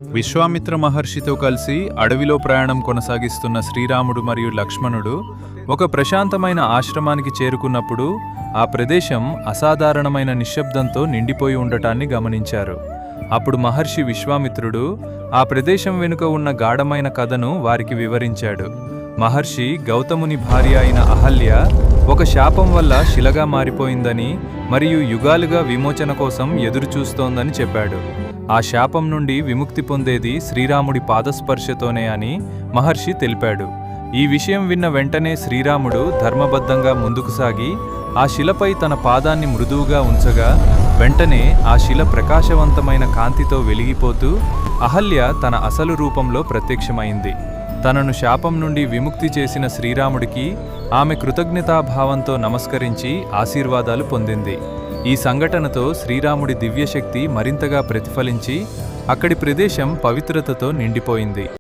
విశ్వామిత్ర మహర్షితో కలిసి అడవిలో ప్రయాణం కొనసాగిస్తున్న శ్రీరాముడు మరియు లక్ష్మణుడు ఒక ప్రశాంతమైన ఆశ్రమానికి చేరుకున్నప్పుడు ఆ ప్రదేశం అసాధారణమైన నిశ్శబ్దంతో నిండిపోయి ఉండటాన్ని గమనించారు. అప్పుడు మహర్షి విశ్వామిత్రుడు ఆ ప్రదేశం వెనుక ఉన్న గాఢమైన కథను వారికి వివరించాడు. మహర్షి గౌతముని భార్య అయిన అహల్య ఒక శాపం వల్ల శిలగా మారిపోయిందని మరియు యుగాలుగా విమోచన కోసం ఎదురుచూస్తోందని చెప్పాడు. ఆ శాపం నుండి విముక్తి పొందేది శ్రీరాముడి పాదస్పర్శతోనే అని మహర్షి తెలిపాడు. ఈ విషయం విన్న వెంటనే శ్రీరాముడు ధర్మబద్ధంగా ముందుకు సాగి ఆ శిలపై తన పాదాన్ని మృదువుగా ఉంచగా వెంటనే ఆ శిల ప్రకాశవంతమైన కాంతితో వెలిగిపోతూ అహల్య తన అసలు రూపంలో ప్రత్యక్షమైంది. తనను శాపం నుండి విముక్తి చేసిన శ్రీరాముడికి ఆమె కృతజ్ఞతాభావంతో నమస్కరించి ఆశీర్వాదాలు పొందింది. ఈ సంఘటనతో శ్రీరాముడి దివ్యశక్తి మరింతగా ప్రతిఫలించి అక్కడి ప్రదేశం పవిత్రతతో నిండిపోయింది.